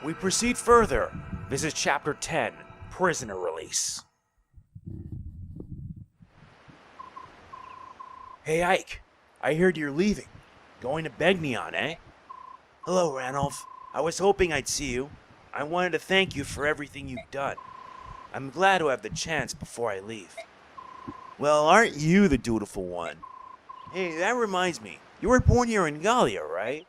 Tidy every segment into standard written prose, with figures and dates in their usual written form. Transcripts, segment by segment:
We proceed further. This is Chapter 10, Prisoner Release. Hey Ike, I heard you're leaving. Going to Begnion, eh? Hello, Ranulph. I was hoping I'd see you. I wanted to thank you for everything you've done. I'm glad to have the chance before I leave. Well, aren't you the dutiful one? Hey, that reminds me. You were born here in Gallia, right?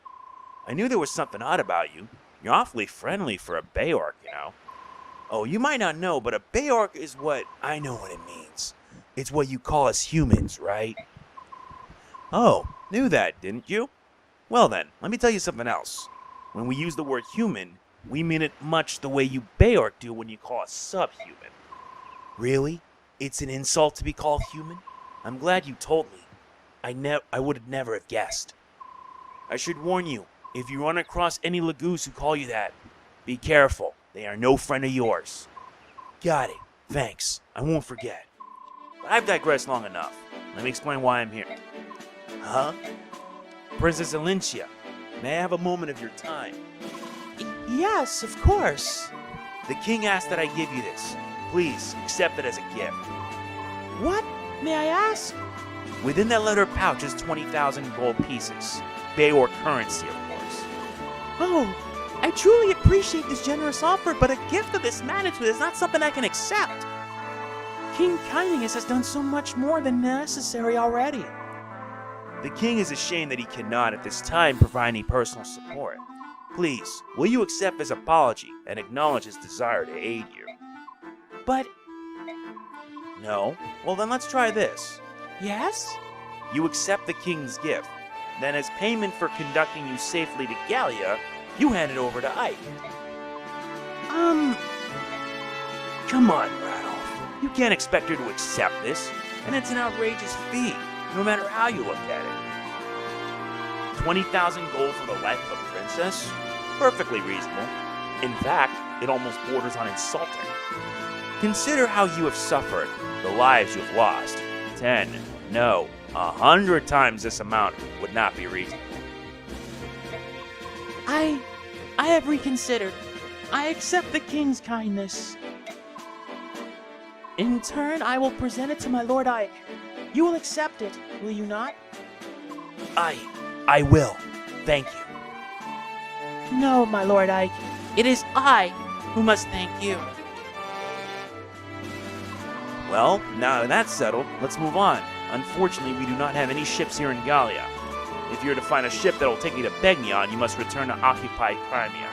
I knew there was something odd about you. You're awfully friendly for a Bayork, you know. Oh, you might not know, but a Bayork is what... I know what it means. It's what you call us humans, right? Oh, knew that, didn't you? Well then, let me tell you something else. When we use the word human, we mean it much the way you Bayork do when you call us subhuman. Really? It's an insult to be called human? I'm glad you told me. I would never have guessed. I should warn you, if you run across any laguz who call you that, be careful. They are no friend of yours. Got it. Thanks. I won't forget. But I've digressed long enough. Let me explain why I'm here. Huh? Princess Alincia, may I have a moment of your time? Yes, of course. The king asked that I give you this. Please, accept it as a gift. What? May I ask? Within that leather pouch is 20,000 gold pieces. Bayor currency, of course. Oh, I truly appreciate this generous offer, but a gift of this magnitude is not something I can accept. King Kindness has done so much more than necessary already. The king is ashamed that he cannot at this time provide any personal support. Please, will you accept his apology and acknowledge his desire to aid you? But... No? Well then let's try this. Yes? You accept the king's gift. Then as payment for conducting you safely to Gallia, you hand it over to Ike. Come on, Ranulph. You can't expect her to accept this, and it's an outrageous fee, no matter how you look at it. 20,000 gold for the life of a princess? Perfectly reasonable. In fact, it almost borders on insulting. Consider how you have suffered, the lives you have lost. 10, no, 100 times this amount would not be reasonable. I have reconsidered. I accept the king's kindness. In turn, I will present it to my Lord Ike. You will accept it, will you not? I will. Thank you. No, my Lord Ike. It is I who must thank you. Well, now that that's settled, let's move on. Unfortunately, we do not have any ships here in Gallia. If you're to find a ship that will take you to Begnion, you must return to occupied Crimea.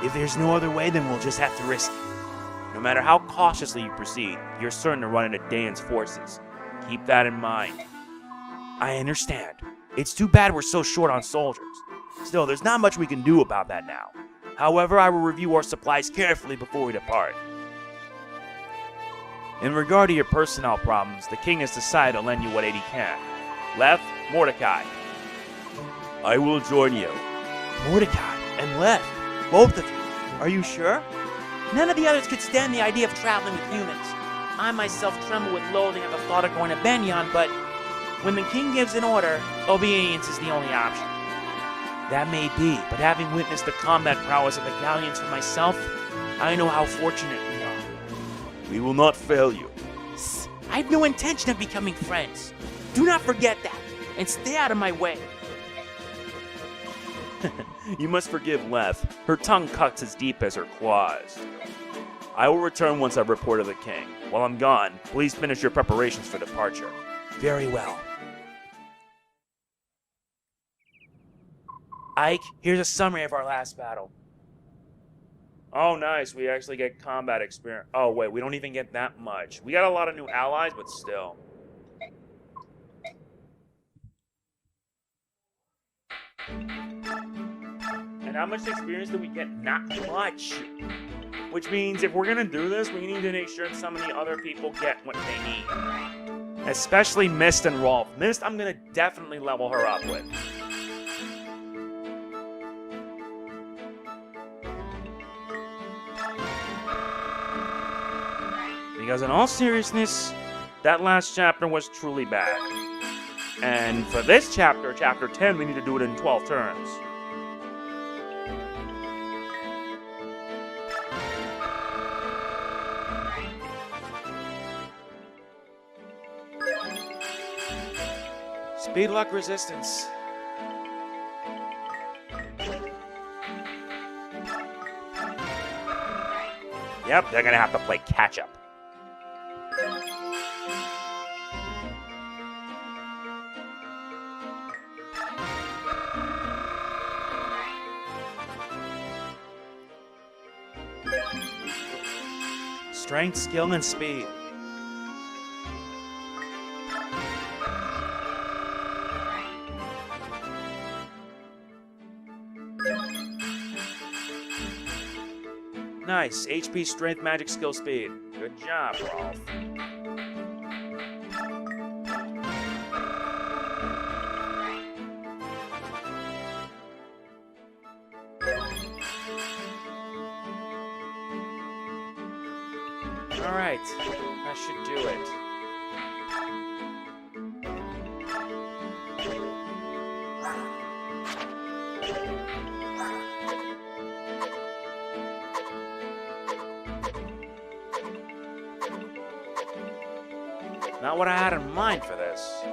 If there's no other way, then we'll just have to risk it. No matter how cautiously you proceed, you're certain to run into Dane's forces. Keep that in mind. I understand. It's too bad we're so short on soldiers. Still, there's not much we can do about that now. However, I will review our supplies carefully before we depart. In regard to your personnel problems, the king has decided to lend you what aid he can. Lethe, Mordecai. I will join you. Mordecai and Lethe, both of you. Are you sure? None of the others could stand the idea of traveling with humans. I myself tremble with loathing at the thought of going to Begnion, but when the king gives an order, obedience is the only option. That may be, but having witnessed the combat prowess of the Gallians for myself, I know how fortunate we are. We will not fail you. I have no intention of becoming friends. Do not forget that, and stay out of my way. You must forgive Lethe. Her tongue cuts as deep as her claws. I will return once I've reported the king. While I'm gone, please finish your preparations for departure. Very well. Ike, here's a summary of our last battle. Oh, nice. We actually get combat experience. Oh, wait. We don't even get that much. We got a lot of new allies, but still. And how much experience do we get? Not much. Which means if we're going to do this, we need to make sure some of the other people get what they need. Especially Mist and Rolf. Mist, I'm going to definitely level her up with. Because in all seriousness, that last chapter was truly bad. And for this chapter, chapter 10, we need to do it in 12 turns. Speed luck resistance. Yep, they're gonna have to play catch up. Strength, skill, and speed. Nice. HP, strength, magic, skill, speed. Good job, Rolf. Alright, that should do it. Not what I had in mind for this.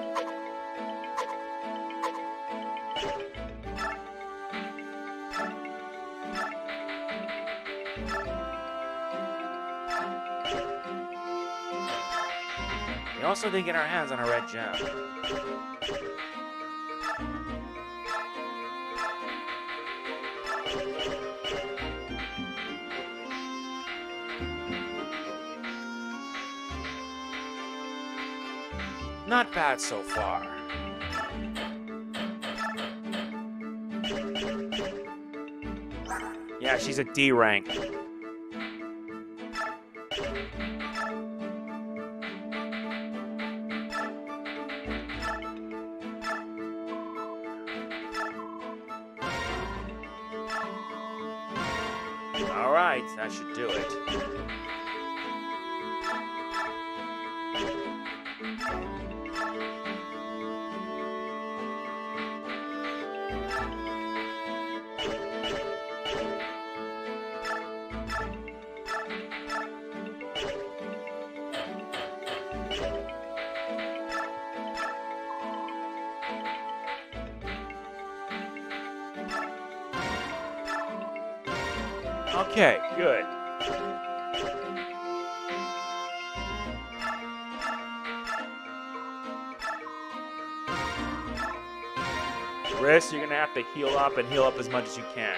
We also did get our hands on a red gem. Not bad so far. Yeah, she's a D rank. Alright, that should do it. Okay, good. Chris, you're gonna have to heal up and heal up as much as you can.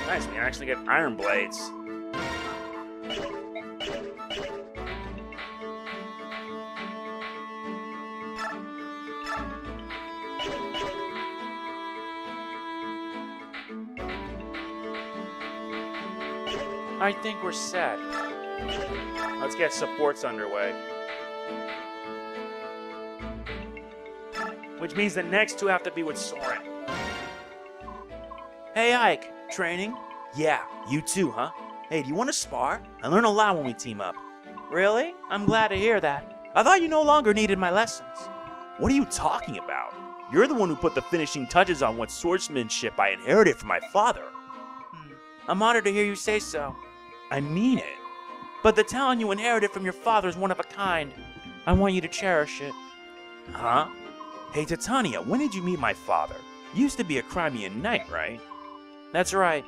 Nice, we can actually get iron blades. I think we're set. Let's get supports underway. Which means the next two have to be with Soren. Hey Ike, training? Yeah, you too, huh? Hey, do you want to spar? I learn a lot when we team up. Really? I'm glad to hear that. I thought you no longer needed my lessons. What are you talking about? You're the one who put the finishing touches on what swordsmanship I inherited from my father. I'm honored to hear you say so. I mean it. But the talent you inherited from your father is one of a kind. I want you to cherish it. Huh? Hey, Titania, when did you meet my father? You used to be a Crimean knight, right? That's right.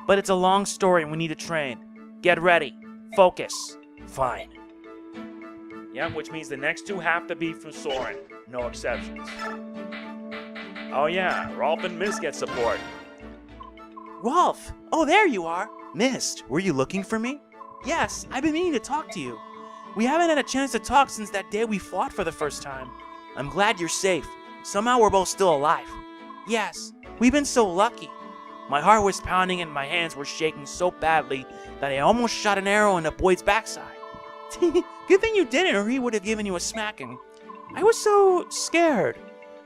But it's a long story and we need to train. Get ready. Focus. Fine. Yeah, which means the next two have to be from Soren. No exceptions. Oh yeah, Rolf and Mist get support. Rolf! Oh, there you are! Mist, were you looking for me? Yes, I've been meaning to talk to you. We haven't had a chance to talk since that day we fought for the first time. I'm glad you're safe. Somehow we're both still alive. Yes, we've been so lucky. My heart was pounding and my hands were shaking so badly that I almost shot an arrow into Boyd's backside. Good thing you didn't, or he would have given you a smacking. I was so scared.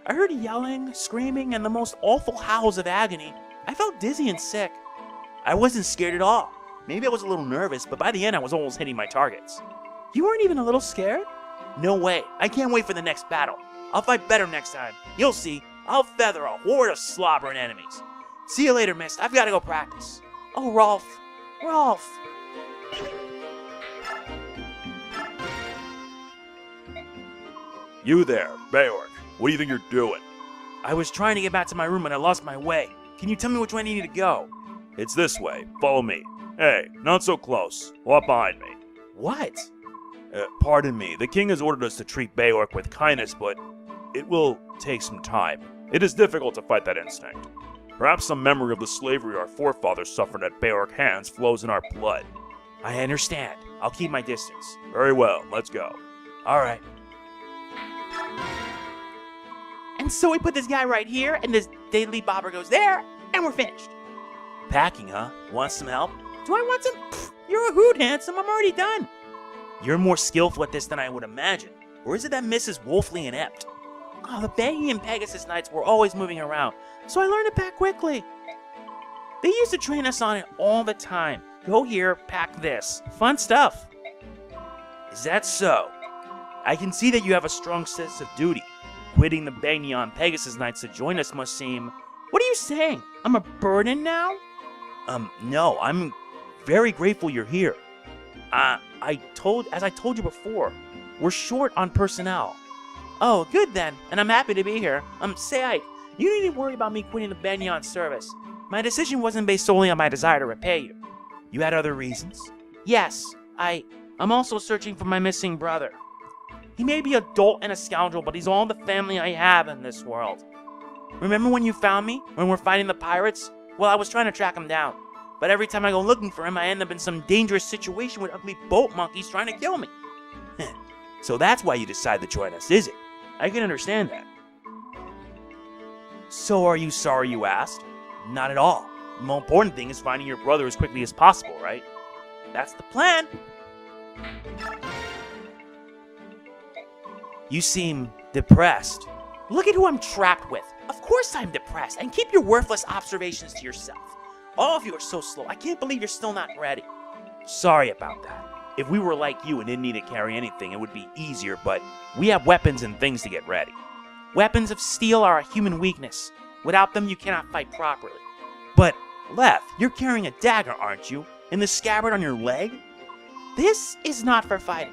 I heard yelling, screaming, and the most awful howls of agony. I felt dizzy and sick. I wasn't scared at all. Maybe I was a little nervous, but by the end I was almost hitting my targets. You weren't even a little scared? No way. I can't wait for the next battle. I'll fight better next time. You'll see. I'll feather a horde of slobbering enemies. See you later, Mist. I've got to go practice. Oh, Rolf. Rolf. You there, Beork. What do you think you're doing? I was trying to get back to my room and I lost my way. Can you tell me which way I need to go? It's this way. Follow me. Hey, not so close. Walk behind me. What? Pardon me. The king has ordered us to treat Beork with kindness, but it will take some time. It is difficult to fight that instinct. Perhaps some memory of the slavery our forefathers suffered at Beork hands flows in our blood. I understand. I'll keep my distance. Very well. Let's go. All right. And so we put this guy right here, and this daily bobber goes there, and we're finished. Packing, huh? Want some help? Do I want some? Pfft, you're a hoot, handsome. I'm already done. You're more skillful at this than I would imagine. Or is it that Mrs. Wolfley inept? Oh, the Baggy and Pegasus Knights were always moving around, so I learned to pack quickly. They used to train us on it all the time. Go here, pack this. Fun stuff. Is that so? I can see that you have a strong sense of duty. Quitting the Bagneon Pegasus Knights to join us must seem... What are you saying? I'm a burden now? No, I'm very grateful you're here. As I told you before, we're short on personnel. Oh, good then, and I'm happy to be here. Say, Ike, you needn't worry about me quitting the Bagneon service. My decision wasn't based solely on my desire to repay you. You had other reasons? Yes, I'm also searching for my missing brother. He may be a dolt and a scoundrel, but he's all the family I have in this world. Remember when you found me, when we're fighting the pirates? Well, I was trying to track him down. But every time I go looking for him, I end up in some dangerous situation with ugly boat monkeys trying to kill me. So that's why you decided to join us, is it? I can understand that. So are you sorry you asked? Not at all. The more important thing is finding your brother as quickly as possible, right? That's the plan. You seem depressed. Look at who I'm trapped with. Of course I'm depressed, and keep your worthless observations to yourself. All of you are so slow. I can't believe you're still not ready. Sorry about that. If we were like you and didn't need to carry anything, it would be easier, but we have weapons and things to get ready. Weapons of steel are a human weakness. Without them, you cannot fight properly. But, Lethe, you're carrying a dagger, aren't you? And the scabbard on your leg? This is not for fighting.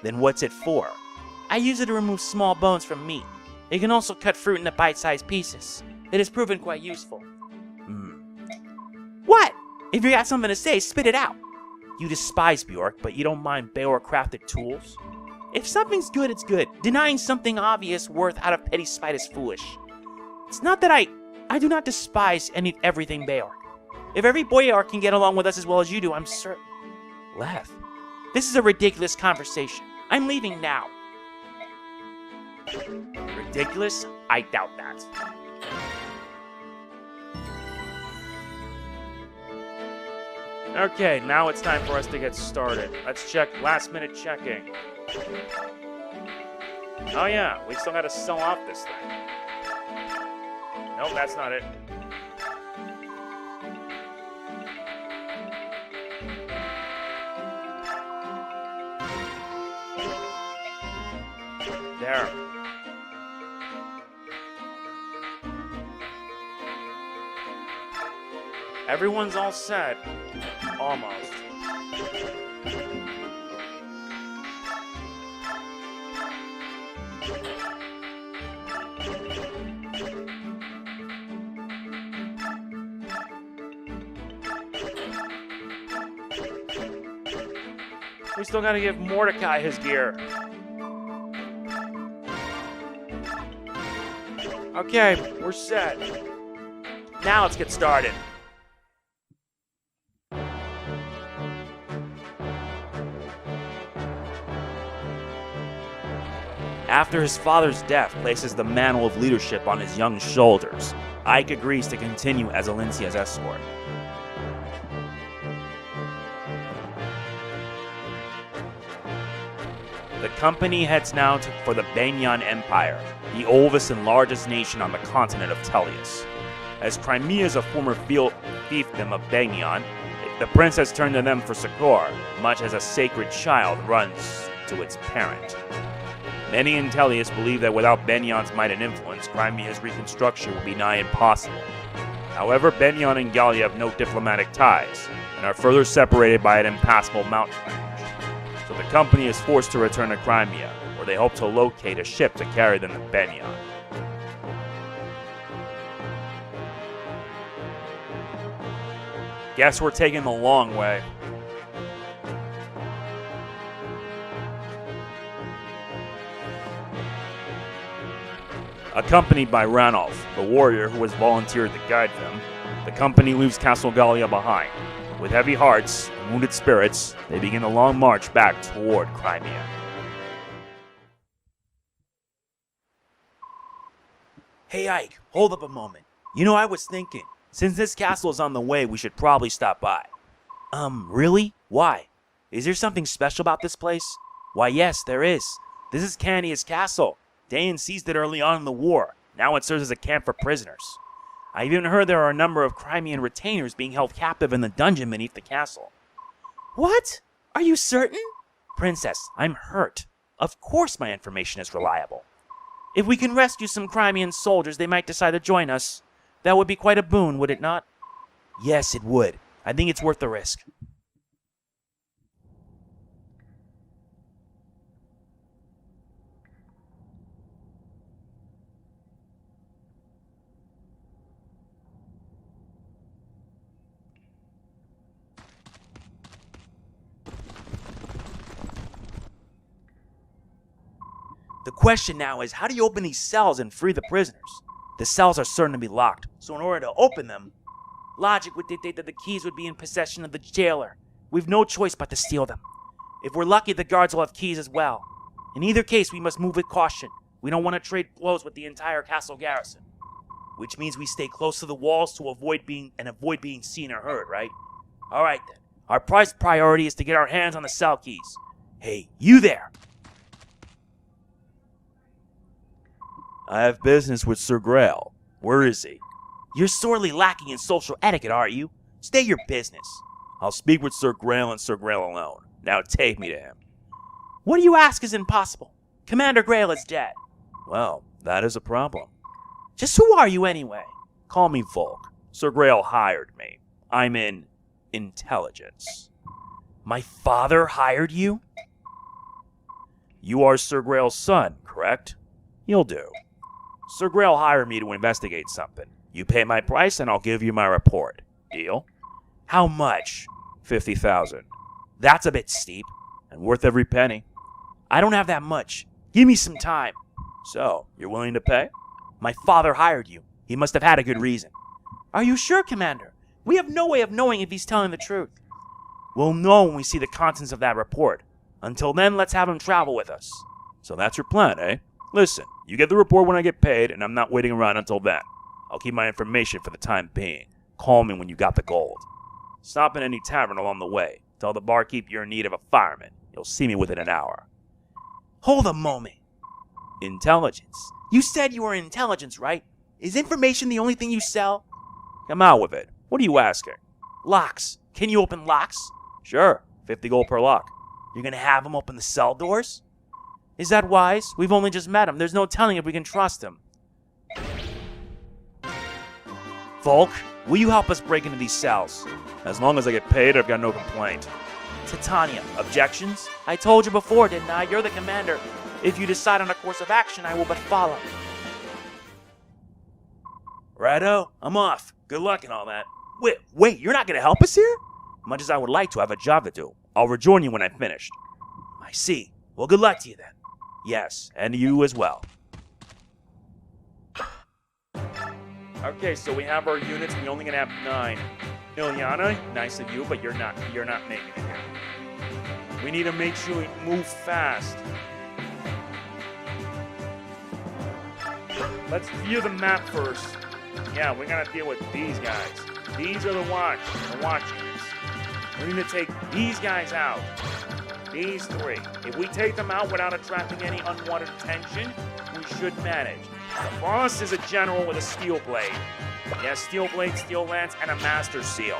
Then what's it for? I use it to remove small bones from meat. It can also cut fruit into bite-sized pieces. It has proven quite useful. What? If you got something to say, spit it out. You despise Bjork, but you don't mind Beor-crafted tools? If something's good, it's good. Denying something obvious worth out of petty spite is foolish. It's not that I do not despise everything Beor. If every Boyar can get along with us as well as you do, I'm certain. Lethe. This is a ridiculous conversation. I'm leaving now. Ridiculous? I doubt that. Okay, now it's time for us to get started. Let's check last-minute checking. Oh yeah, we still gotta sell off this thing. Nope, that's not it. There. Everyone's all set. Almost. We still gotta give Mordecai his gear. Okay, we're set. Now let's get started. After his father's death places the mantle of leadership on his young shoulders, Ike agrees to continue as Alencia's escort. The company heads now for the Bagneon Empire, the oldest and largest nation on the continent of Tellius. As Crimea is a former fiefdom of Bagneon, it The princess turned to them for succor, much as a sacred child runs to its parent. Many in Tellius believe that without Benion's might and influence, Crimea's reconstruction would be nigh impossible. However, Benyon and Gallia have no diplomatic ties, and are further separated by an impassable mountain range. So the company is forced to return to Crimea, where they hope to locate a ship to carry them to Benyon. Guess we're taking the long way. Accompanied by Ranulf, the warrior who has volunteered to guide them, the company leaves Castle Gallia behind. With heavy hearts and wounded spirits, they begin a long march back toward Crimea. Hey Ike, hold up a moment. I was thinking, since this castle is on the way, we should probably stop by. Really? Why? Is there something special about this place? Why, yes, there is. This is Candia's castle. Dayan seized it early on in the war. Now it serves as a camp for prisoners. I even heard there are a number of Crimean retainers being held captive in the dungeon beneath the castle. What? Are you certain? Princess, I'm hurt. Of course my information is reliable. If we can rescue some Crimean soldiers, they might decide to join us. That would be quite a boon, would it not? Yes, it would. I think it's worth the risk. The question now is, how do you open these cells and free the prisoners? The cells are certain to be locked, so in order to open them, logic would dictate that the keys would be in possession of the jailer. We've no choice but to steal them. If we're lucky, the guards will have keys as well. In either case, we must move with caution. We don't want to trade blows with the entire castle garrison. which means we stay close to the walls to avoid being seen or heard, right? All right then. Our priority is to get our hands on the cell keys. Hey, you there! I have business with Sir Grail. Where is he? You're sorely lacking in social etiquette, aren't you? Stay your business. I'll speak with Sir Grail and Sir Grail alone. Now take me to him. What you ask is impossible. Commander Grail is dead. Well, that is a problem. Just who are you anyway? Call me Volke. Sir Grail hired me. I'm in intelligence. My father hired you? You are Sir Grail's son, correct? You'll do. Sir Grail hired me to investigate something. You pay my price and I'll give you my report. Deal? How much? 50,000. That's a bit steep. And worth every penny. I don't have that much. Give me some time. So, you're willing to pay? My father hired you. He must have had a good reason. Are you sure, Commander? We have no way of knowing if he's telling the truth. We'll know when we see the contents of that report. Until then, let's have him travel with us. So that's your plan, eh? Listen, you get the report when I get paid, and I'm not waiting around until then. I'll keep my information for the time being. Call me when you got the gold. Stop in any tavern along the way. Tell the barkeep you're in need of a fireman. You'll see me within an hour. Hold a moment. Intelligence. You said you were in intelligence, right? Is information the only thing you sell? Come out with it. What are you asking? Locks. Can you open locks? Sure. 50 gold per lock. You're gonna have him open the cell doors? Is that wise? We've only just met him. There's no telling if we can trust him. Volke, will you help us break into these cells? As long as I get paid, I've got no complaint. Titania, objections? I told you before, didn't I? You're the commander. If you decide on a course of action, I will but follow. Righto, I'm off. Good luck and all that. Wait, you're not gonna help us here? Much as I would like to, I have a job to do. I'll rejoin you when I'm finished. I see. Well, good luck to you then. Yes, and you as well. Okay, so we have our units. We only gonna have 9. Ilyana, nice of you, but you're not making it here. We need to make sure we move fast. Let's view the map first. Yeah, we're gonna deal with these guys. These are the watch units. We need to take these guys out. These 3. If we take them out without attracting any unwanted attention, we should manage. The boss is a general with a steel blade. He has steel blade, steel lance, and a master seal.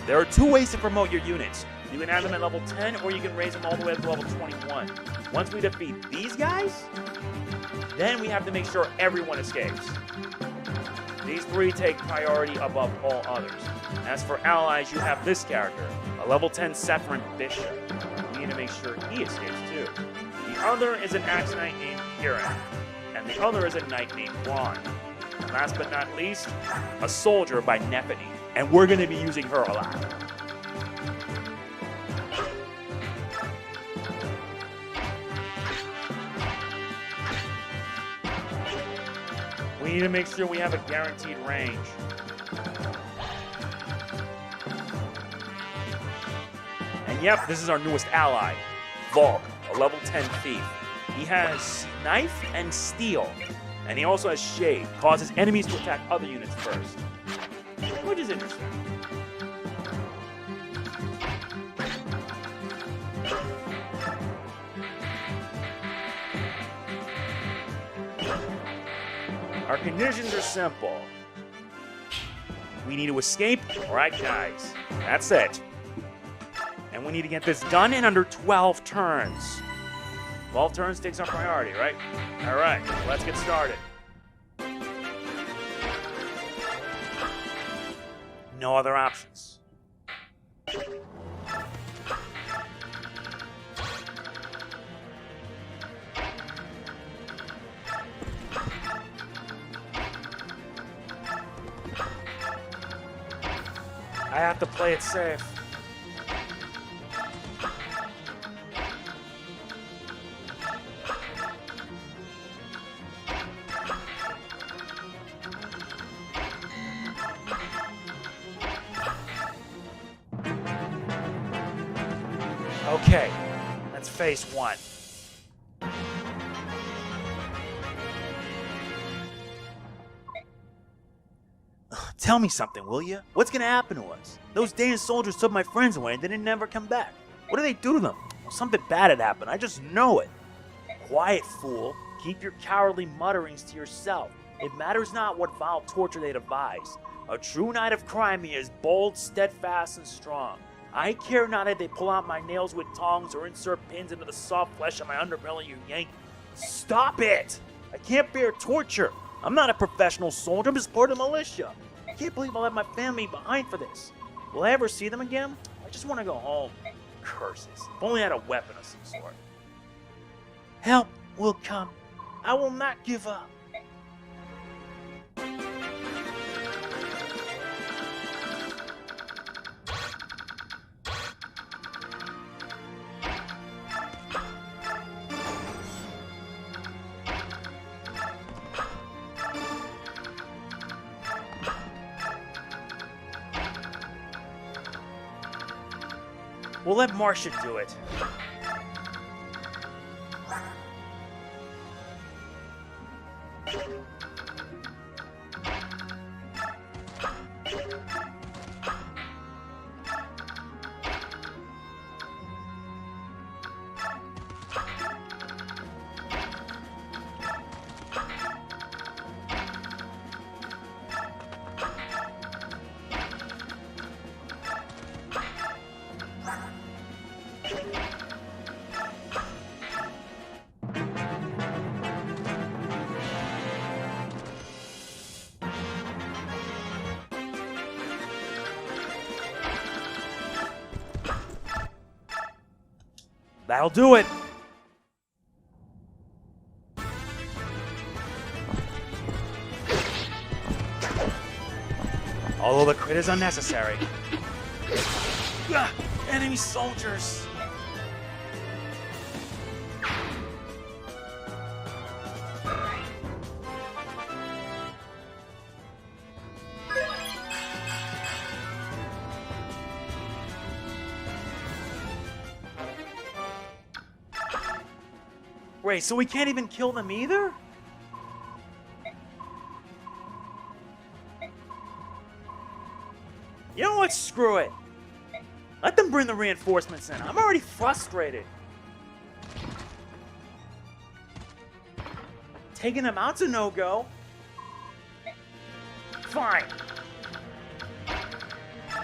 There are 2 ways to promote your units. You can have them at level 10, or you can raise them all the way up to level 21. Once we defeat these guys, then we have to make sure everyone escapes. These 3 take priority above all others. As for allies, you have this character, a level 10 Sephiroth Bishop. We need to make sure he escapes too. The other is an Axe Knight named Kieran, and the other is a Knight named Ron. And last but not least, a soldier by Nephany, and we're going to be using her a lot. We need to make sure we have a guaranteed range. And yep, this is our newest ally, Volke, a level 10 thief. He has knife and steel, and he also has shade, causes enemies to attack other units first, which is interesting. Our conditions are simple. We need to escape, alright guys, that's it. And we need to get this done in under 12 turns. 12 turns takes our priority, right? Alright, let's get started. No other options. I have to play it safe. Okay, that's phase 1. Tell me something, will you? What's gonna happen to us? Those Danish soldiers took my friends away and they didn't never come back. What did they do to them? Well, something bad had happened. I just know it. Quiet, fool. Keep your cowardly mutterings to yourself. It matters not what vile torture they devise. A true knight of Crimea is bold, steadfast, and strong. I care not if they pull out my nails with tongs or insert pins into the soft flesh of my underbelly, you yank. Stop it! I can't bear torture. I'm not a professional soldier. I'm just part of the militia. I can't believe I left my family behind for this. Will I ever see them again? I just want to go home. Curses. If only I had a weapon of some sort. Help will come. I will not give up. We'll let Marcia do it. That'll do it. Although the crit is unnecessary. Ah, enemy soldiers. Wait, so we can't even kill them either? You know what? Screw it. Let them bring the reinforcements in. I'm already frustrated. Taking them out's a no-go. Fine.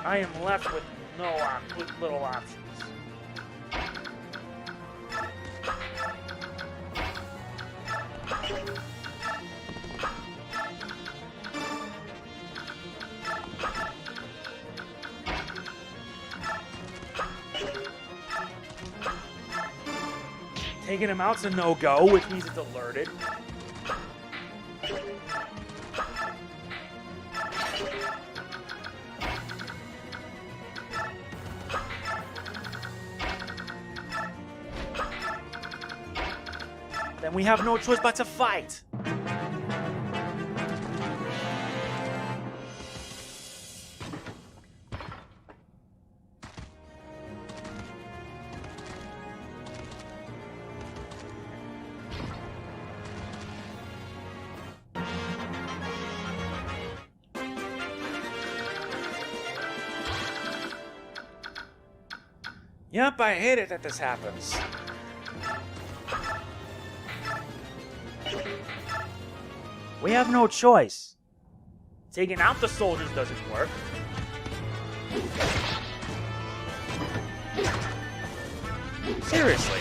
I am left with no quick little options. Taking him out's a no-go, which means it's alerted. Then we have no choice but to fight. Yep, I hate it that this happens. We have no choice. Taking out the soldiers doesn't work. Seriously.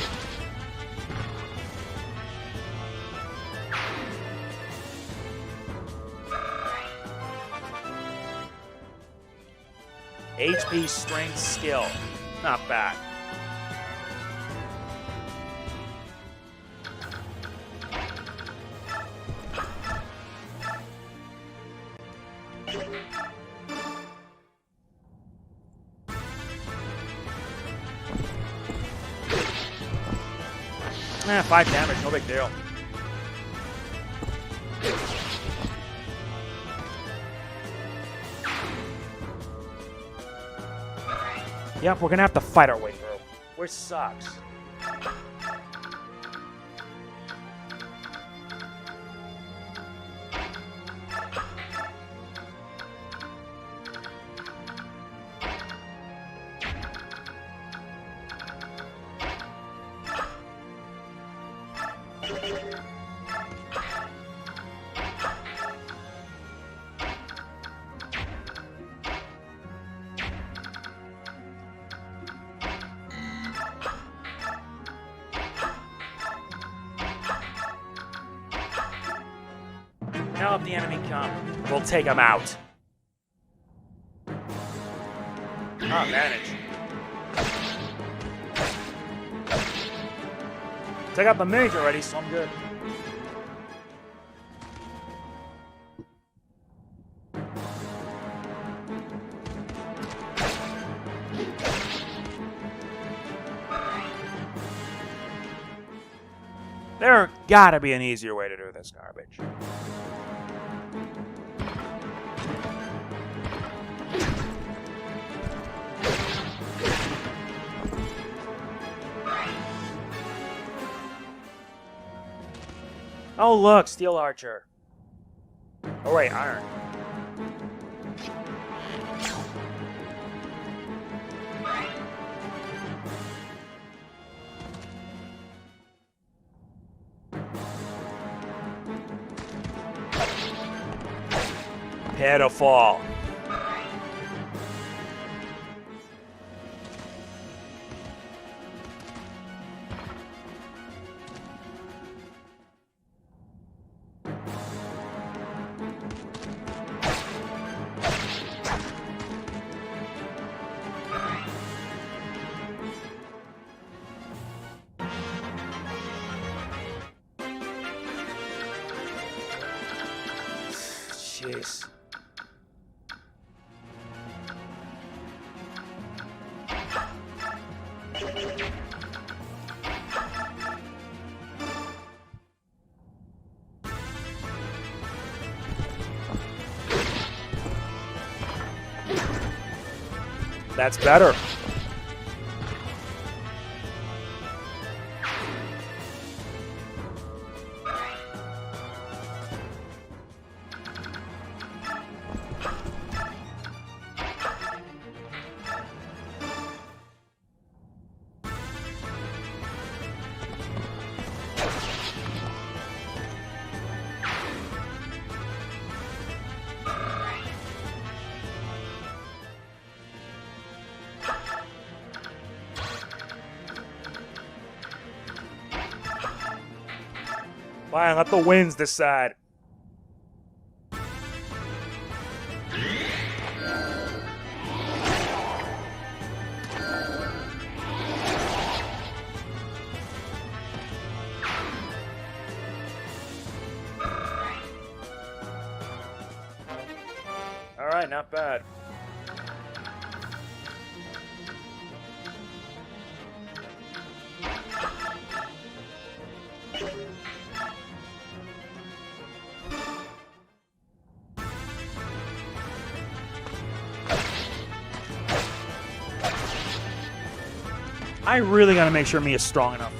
HP, strength, skill. Not bad. Eh, 5 damage, no big deal. Yep, we're gonna have to fight our way through. Which sucks. Now if the enemy come, we'll take them out. Ah, manage. Take out the mage already, so I'm good. There gotta be an easier way to do this garbage. Oh look, steel archer. Oh wait, iron. Pitiful. Jeez. That's better. Fine, let the winds decide. Alright, not bad. I really gotta make sure Mia's strong enough.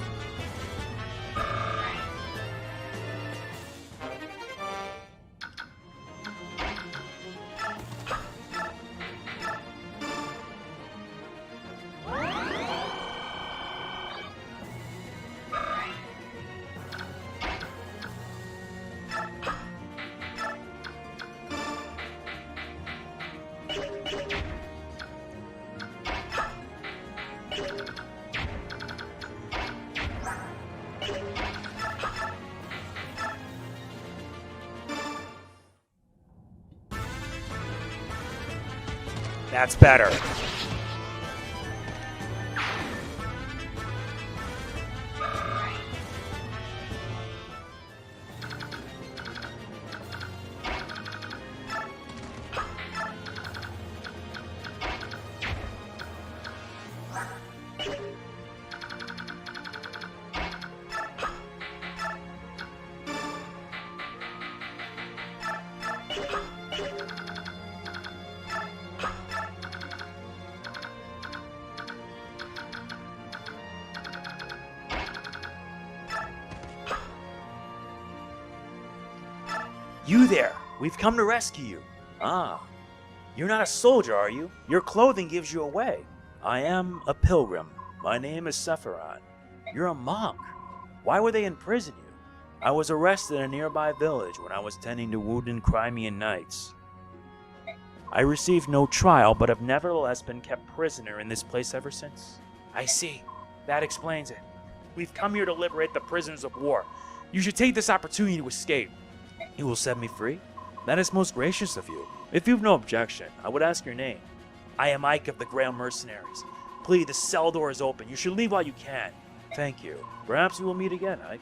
That's better. You there! We've come to rescue you. Ah, you're not a soldier, are you? Your clothing gives you away. I am a pilgrim. My name is Sephiron. You're a monk. Why would they imprison you? I was arrested in a nearby village when I was tending to wounded Crimean knights. I received no trial, but have nevertheless been kept prisoner in this place ever since. I see. That explains it. We've come here to liberate the prisoners of war. You should take this opportunity to escape. You will set me free? That is most gracious of you. If you've no objection, I would ask your name. I am Ike of the Grail Mercenaries. Please, the cell door is open. You should leave while you can. Thank you. Perhaps we will meet again, Ike.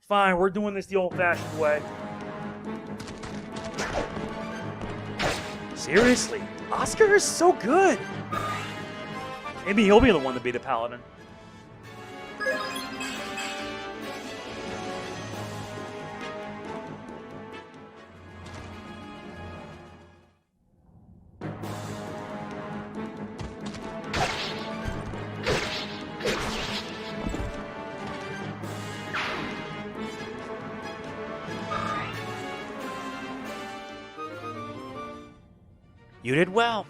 Fine, we're doing this the old-fashioned way. Seriously, Oscar is so good. Maybe he'll be the one to be the paladin. You did well.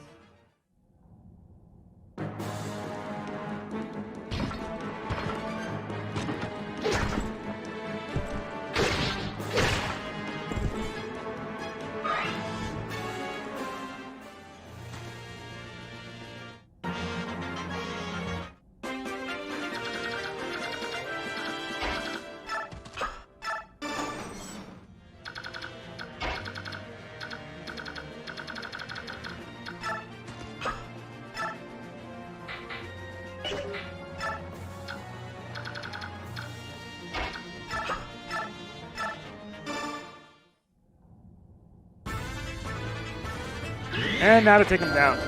And now to take him down.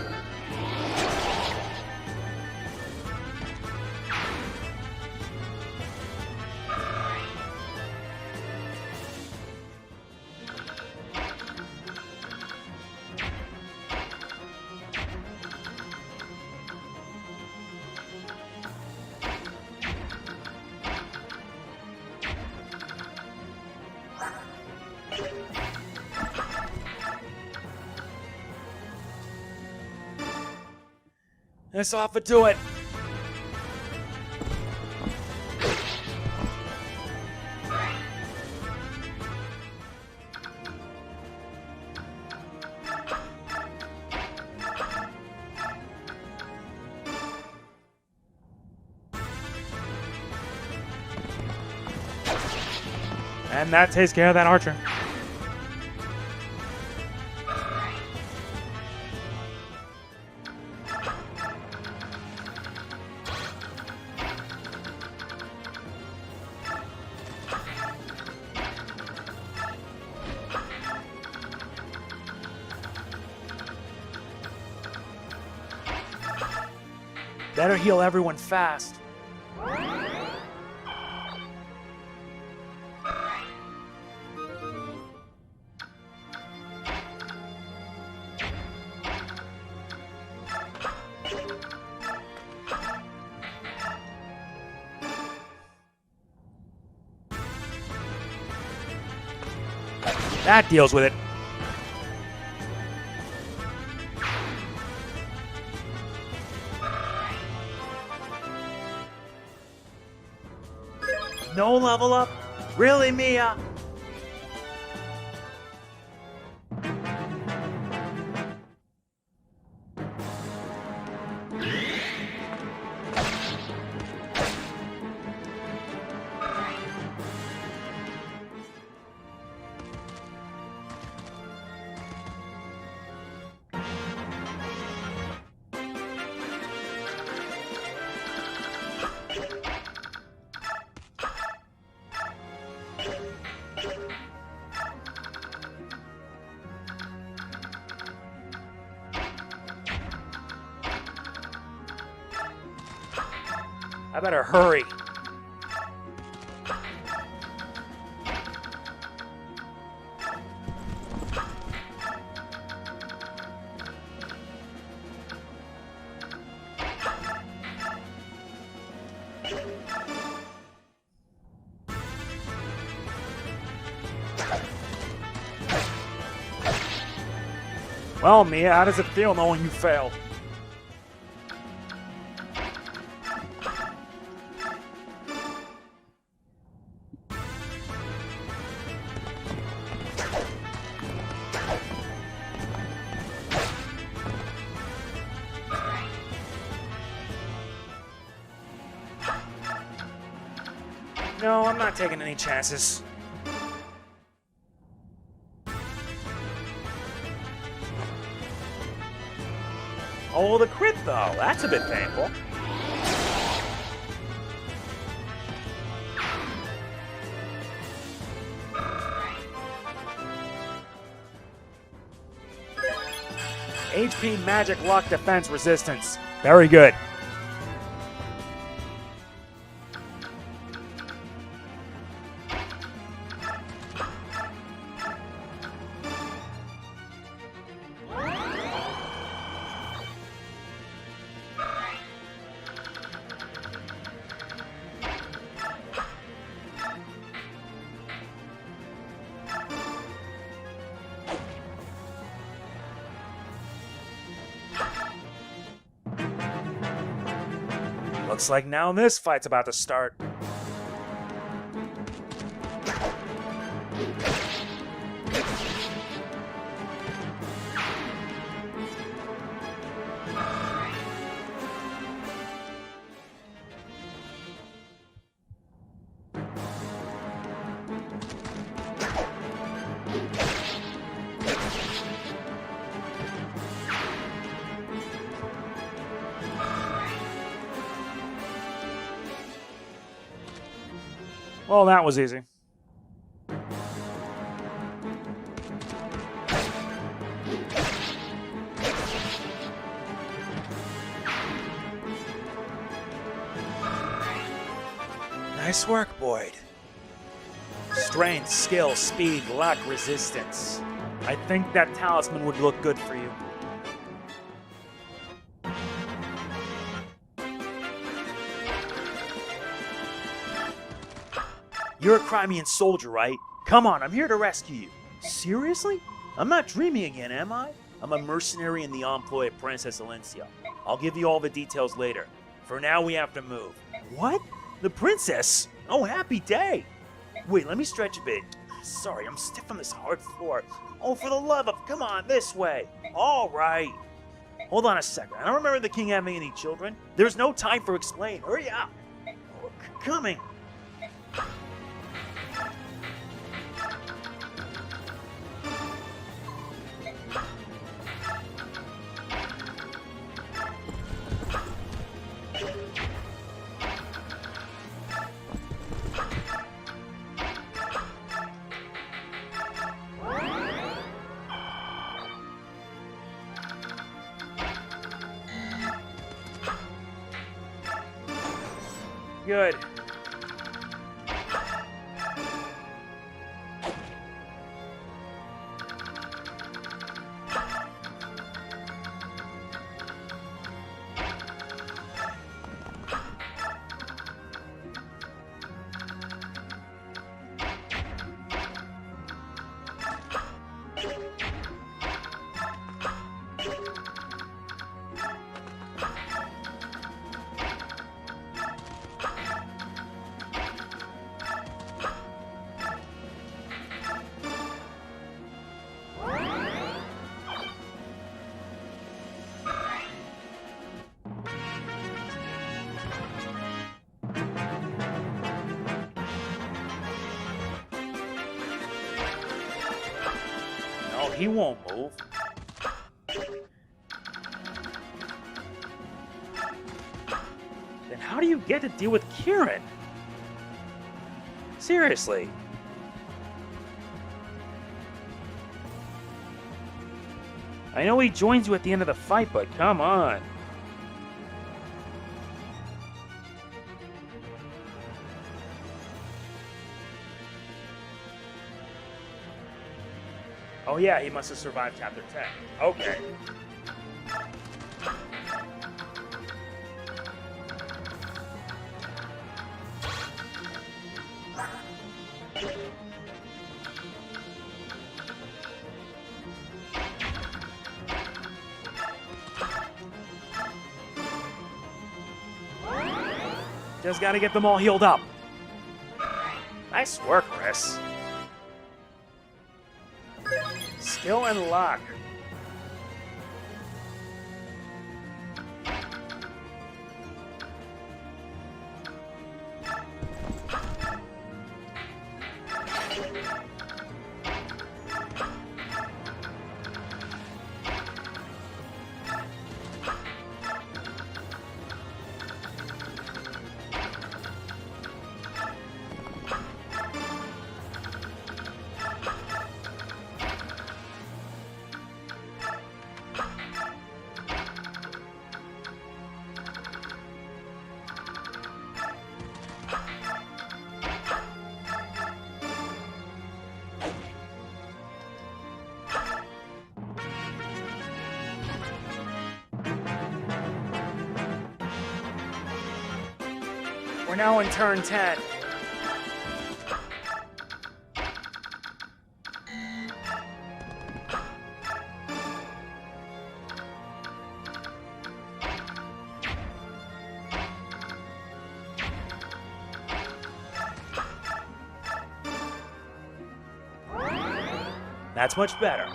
Let's offer to it. And that takes care of that archer. Better heal everyone fast. That deals with it. No level up? Really, Mia? I better hurry. Well, Mia, how does it feel knowing you failed? No, I'm not taking any chances. Oh, the crit though. That's a bit painful. HP magic lock defense resistance. Very good. Looks like now this fight's about to start. Well, that was easy. Nice work, Boyd. Strength, skill, speed, luck, resistance. I think that talisman would look good for you. You're a Crimean soldier, right? Come on, I'm here to rescue you. Seriously? I'm not dreaming again, am I? I'm a mercenary in the employ of Princess Alencia. I'll give you all the details later. For now, we have to move. What? The princess? Oh, happy day! Wait, let me stretch a bit. Sorry, I'm stiff on this hard floor. Oh, for the love of... Come on, this way. All right. Hold on a second. I don't remember the king having any children. There's no time for explain. Hurry up. Oh, coming. Good. No, he won't move. Then how do you get to deal with Kieran? Seriously. I know he joins you at the end of the fight, but come on. Oh yeah, he must have survived chapter 10. Okay. Just gotta get them all healed up. Nice work, Chris. Skill and luck. We're now in turn 10. That's much better.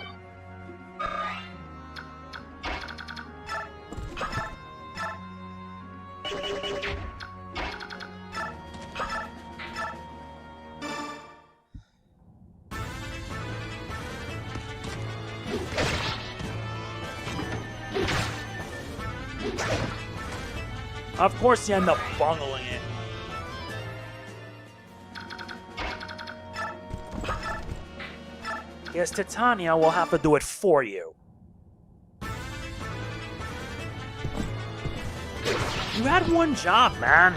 Of course you end up bungling it. Guess Titania will have to do it for you. You had one job, man.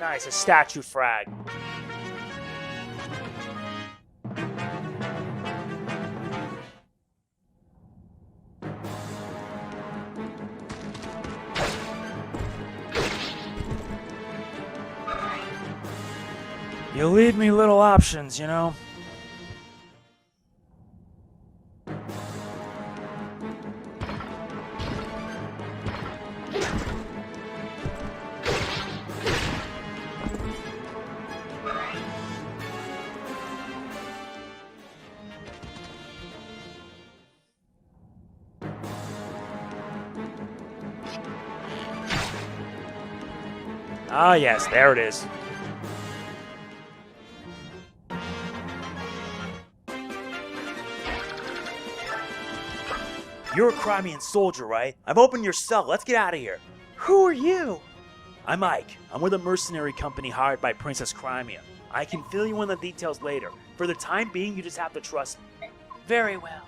Nice, a statue frag. You leave me little options, you know? Ah, yes, there it is. You're a Crimean soldier, right? I've opened your cell. Let's get out of here. Who are you? I'm Ike. I'm with a mercenary company hired by Princess Crimea. I can fill you in the details later. For the time being, you just have to trust me. Very well.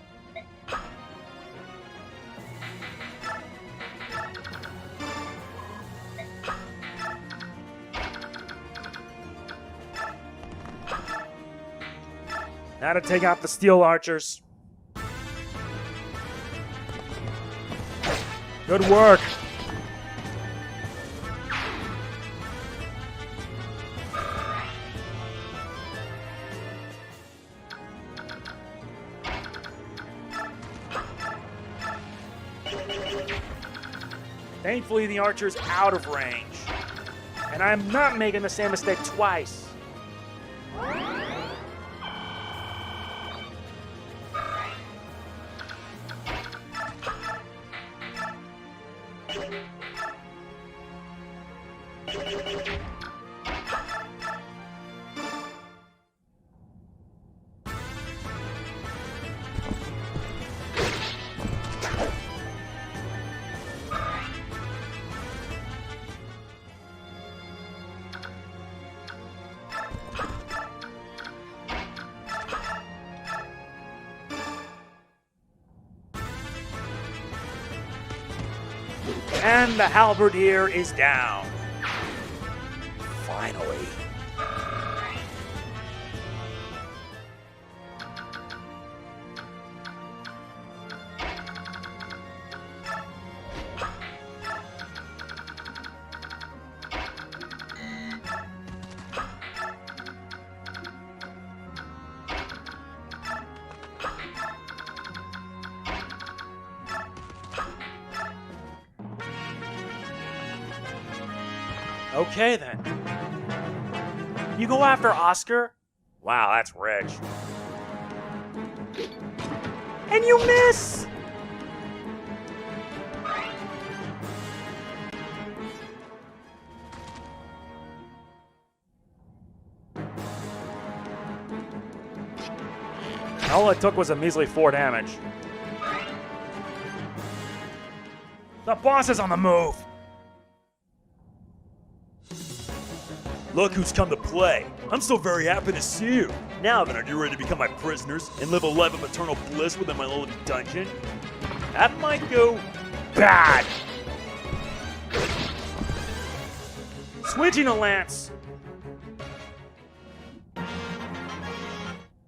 Now to take out the steel archers. Good work. Thankfully, the archer's out of range. And I'm not making the same mistake twice. And the halberdier is down. Finally. Okay, then. You go after Oscar? Wow, that's rich. And you miss! All it took was a measly 4 damage. The boss is on the move! Look who's come to play. I'm so very happy to see you. Now then, are you ready to become my prisoners and live a life of eternal bliss within my little dungeon? That might go bad. Switching to Lance!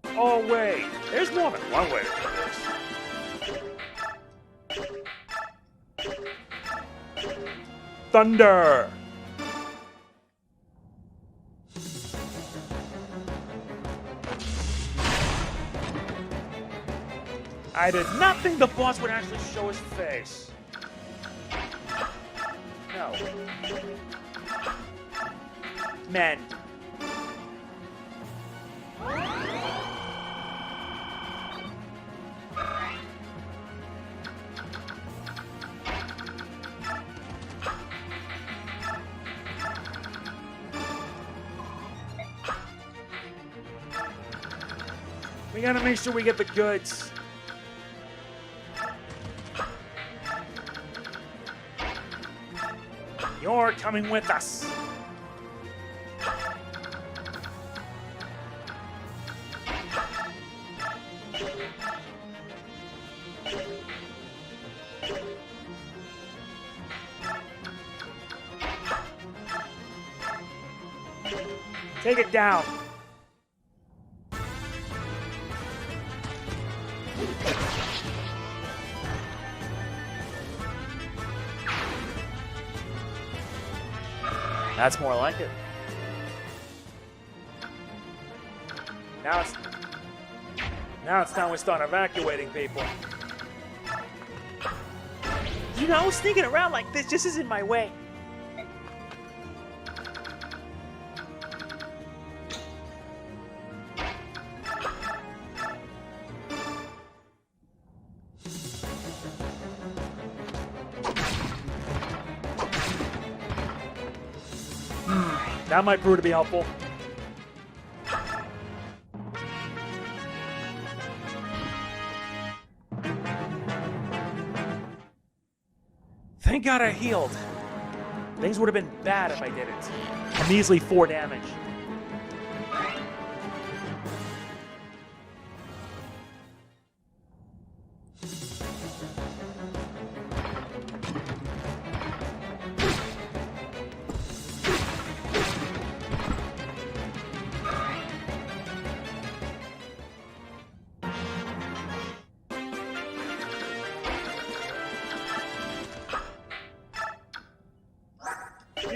Oh wait, there's more than one way to do this. Thunder! I did not think the boss would actually show his face. No. Men. We gotta make sure we get the goods. You're coming with us. Take it down. That's more like it. Now it's time we start evacuating people. You know, sneaking around like this just isn't my way. That might prove to be helpful. Thank God I healed. Things would have been bad if I didn't. A measly 4 damage.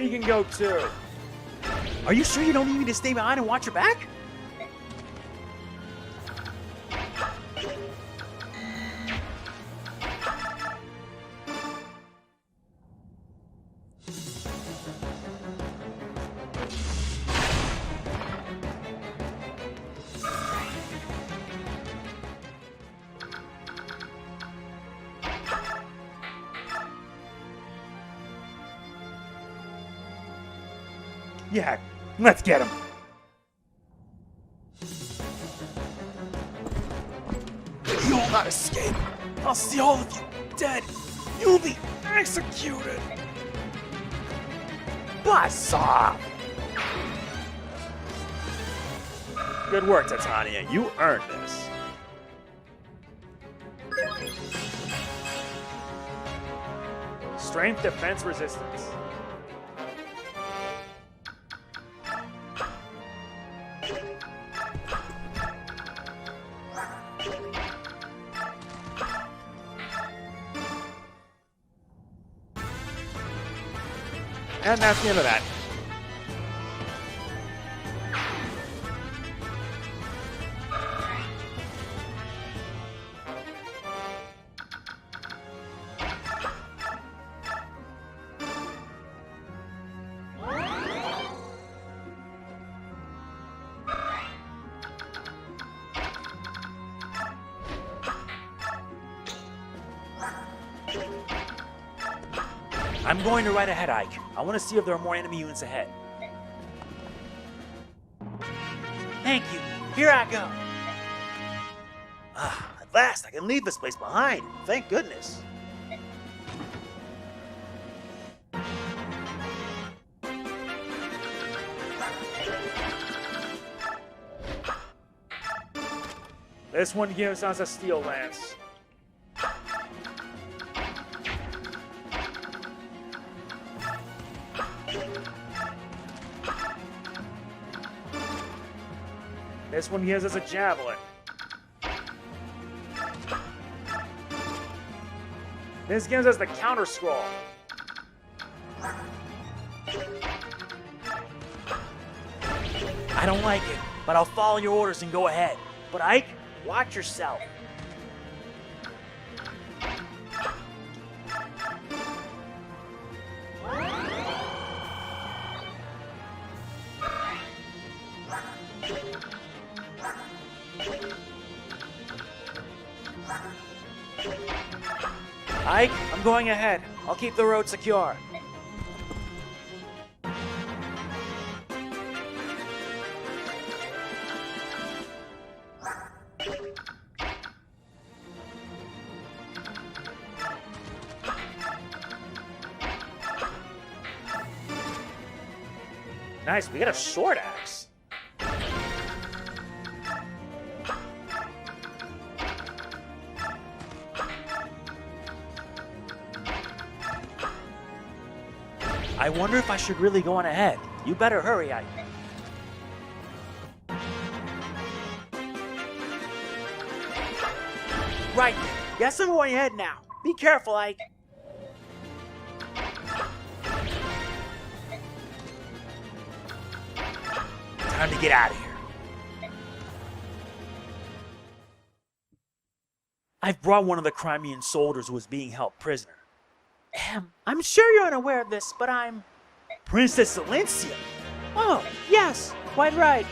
You can go too. Are you sure you don't need me to stay behind and watch your back? Yeah, let's get him. You'll not escape. I'll see all of you dead. You'll be executed. Buzz off. Good work, Titania. You earned this. Strength, defense, resistance. And that's the end of that. I'm going to right ahead, Ike. I want to see if there are more enemy units ahead. Thank you. Here I go. Ah, at last I can leave this place behind. Thank goodness. This one gives us a steel lance. This one gives us a javelin. This gives us the counter scroll. I don't like it, but I'll follow your orders and go ahead. But Ike, watch yourself. Ike, I'm going ahead. I'll keep the road secure. Nice, we got a sword axe. I wonder if I should really go on ahead. You better hurry, Ike. Right then. Guess I'm going ahead now. Be careful, Ike. Time to get out of here. I've brought one of the Crimean soldiers who was being held prisoner. I'm sure you're unaware of this, but I'm... Princess Silencia! Oh, yes, quite right.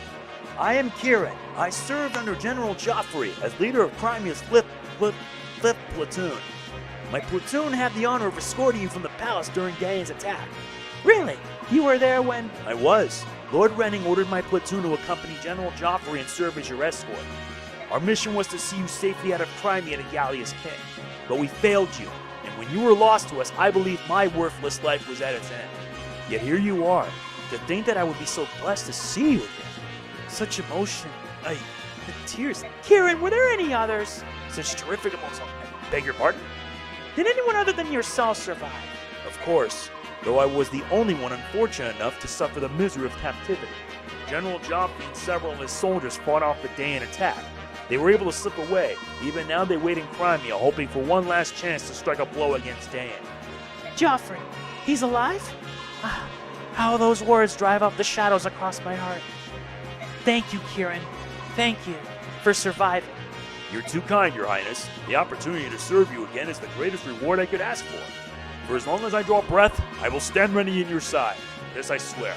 I am Kieran. I served under General Joffrey as leader of Crimea's Fifth Platoon. My platoon had the honor of escorting you from the palace during Gallia's attack. Really? You were there when... I was. Lord Renning ordered my platoon to accompany General Joffrey and serve as your escort. Our mission was to see you safely out of Crimea to Gallia's king, but we failed you, and when you were lost to us, I believed my worthless life was at its end. Yet here you are. To think that I would be so blessed to see you again. Such emotion. The tears. Kieran, were there any others? Such terrific emotion. I beg your pardon? Did anyone other than yourself survive? Of course, though I was the only one unfortunate enough to suffer the misery of captivity. General Joffrey and several of his soldiers fought off the Dayan attack. They were able to slip away. Even now they wait in Crimea, hoping for one last chance to strike a blow against Dayan. Joffrey, he's alive? How those words drive up the shadows across my heart. Thank you, Kieran. Thank you for surviving. You're too kind, Your Highness. The opportunity to serve you again is the greatest reward I could ask for. For as long as I draw breath, I will stand ready in your side. This I swear.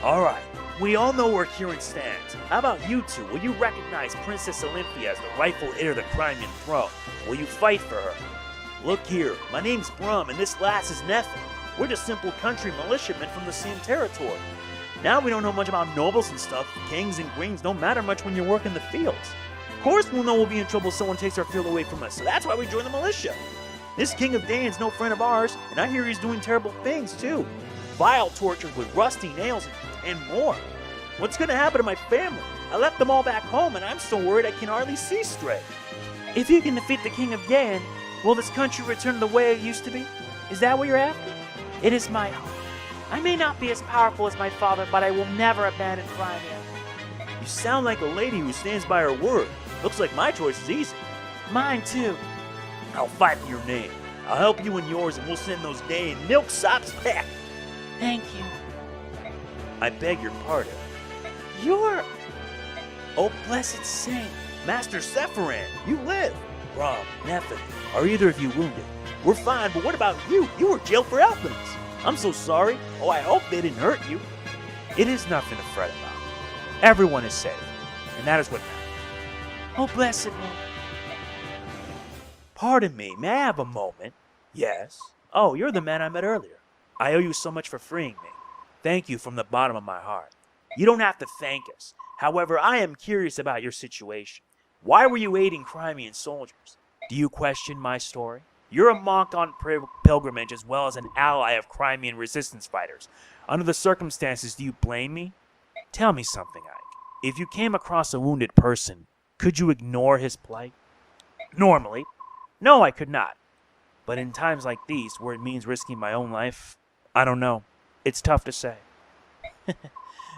Alright, we all know where Kieran stands. How about you two? Will you recognize Princess Olympia as the rightful heir to the Crimean throne? Will you fight for her? Look here, my name's Brum, and this lass is Lethe. We're just simple country militiamen from the same territory. Now we don't know much about nobles and stuff. Kings and queens don't matter much when you work in the fields. Of course we'll know we'll be in trouble if someone takes our field away from us, so that's why we join the militia. This King of Dayan's no friend of ours, and I hear he's doing terrible things too. Vile tortures with rusty nails and more. What's gonna happen to my family? I left them all back home, and I'm so worried I can hardly see straight. If you can defeat the King of Dayan, will this country return to the way it used to be? Is that what you're after? It is my hope. I may not be as powerful as my father, but I will never abandon Crimea. You sound like a lady who stands by her word. Looks like my choice is easy. Mine too. I'll fight in your name. I'll help you in yours, and we'll send those Dayan milksops back. Thank you. I beg your pardon. You're... Oh, blessed saint, Master Sephiran, you live. Brum, Lethe, are either of you wounded? We're fine, but what about you? You were jailed for helping us. I'm so sorry. Oh, I hope they didn't hurt you. It is nothing to fret about. Everyone is safe, and that is what matters. Oh, blessed one. Pardon me, may I have a moment? Yes. Oh, you're the man I met earlier. I owe you so much for freeing me. Thank you from the bottom of my heart. You don't have to thank us. However, I am curious about your situation. Why were you aiding Crimean soldiers? Do you question my story? You're a monk on pilgrimage as well as an ally of Crimean resistance fighters. Under the circumstances, do you blame me? Tell me something, Ike. If you came across a wounded person, could you ignore his plight? Normally. No, I could not. But in times like these, where it means risking my own life, I don't know. It's tough to say.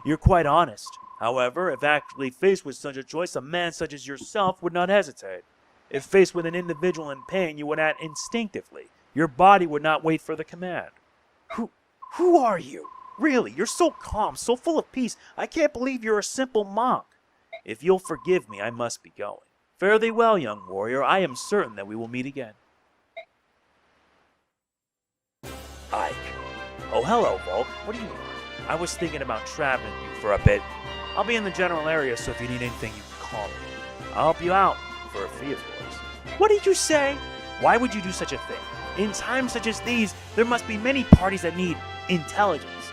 You're quite honest. However, if actually faced with such a choice, a man such as yourself would not hesitate. If faced with an individual in pain, you would act instinctively. Your body would not wait for the command. Who are you? Really, you're so calm, so full of peace. I can't believe you're a simple monk. If you'll forgive me, I must be going. Fare thee well, young warrior. I am certain that we will meet again. Ike. Oh, hello, Volke. What do you want? I was thinking about traveling with you for a bit. I'll be in the general area, so if you need anything, you can call me. I'll help you out, for a fee, of course. What did you say? Why would you do such a thing? In times such as these, there must be many parties that need intelligence.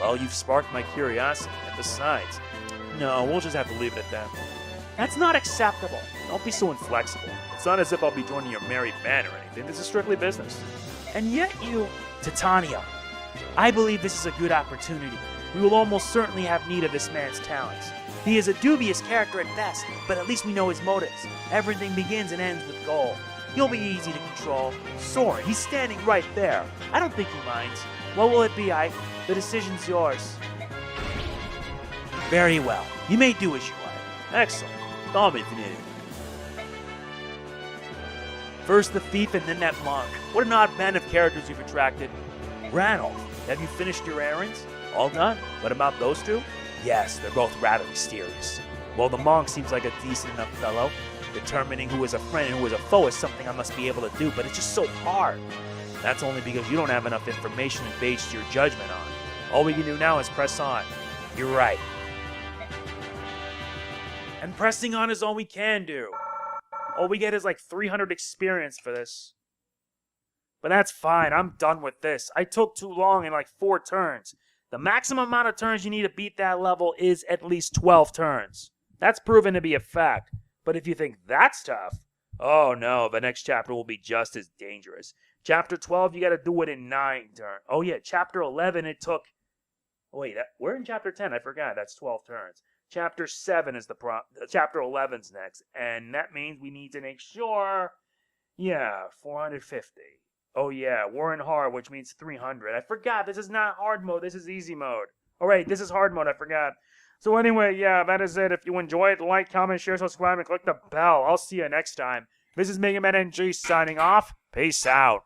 Well, you've sparked my curiosity, and besides, no, we'll just have to leave it at that. That's not acceptable. Don't be so inflexible. It's not as if I'll be joining your married man or anything. This is strictly business. And yet you... Titania, I believe this is a good opportunity. We will almost certainly have need of this man's talents. He is a dubious character at best, but at least we know his motives. Everything begins and ends with gold. He'll be easy to control. Soren, he's standing right there. I don't think he minds. What will it be, Ike? The decision's yours. Very well. You may do as you like. Excellent. Call me if you need it. First the thief and then that monk. What an odd band of characters you've attracted. Ranulph, have you finished your errands? All done. What about those two? Yes, they're both rather mysterious. Well, the monk seems like a decent enough fellow. Determining who is a friend and who is a foe is something I must be able to do, but it's just so hard. That's only because you don't have enough information to base your judgment on. All we can do now is press on. You're right. And pressing on is all we can do. All we get is like 300 experience for this. But that's fine. I'm done with this. I took too long in like 4 turns. The maximum amount of turns you need to beat that level is at least 12 turns. That's proven to be a fact. But if you think that's tough, oh no, the next chapter will be just as dangerous. Chapter 12, you got to do it in 9 turns. Oh yeah, chapter 11, it took... Oh, wait, we're in chapter 10. I forgot. That's 12 turns. Chapter 7 is Chapter 11's next. And that means we need to make sure... Yeah, 450. Oh yeah, we're in hard, which means 300. I forgot, this is not hard mode, this is easy mode. Alright, this is hard mode, I forgot. So anyway, yeah, that is it. If you enjoyed, like, comment, share, subscribe, and click the bell. I'll see you next time. This is MegamanNG signing off. Peace out.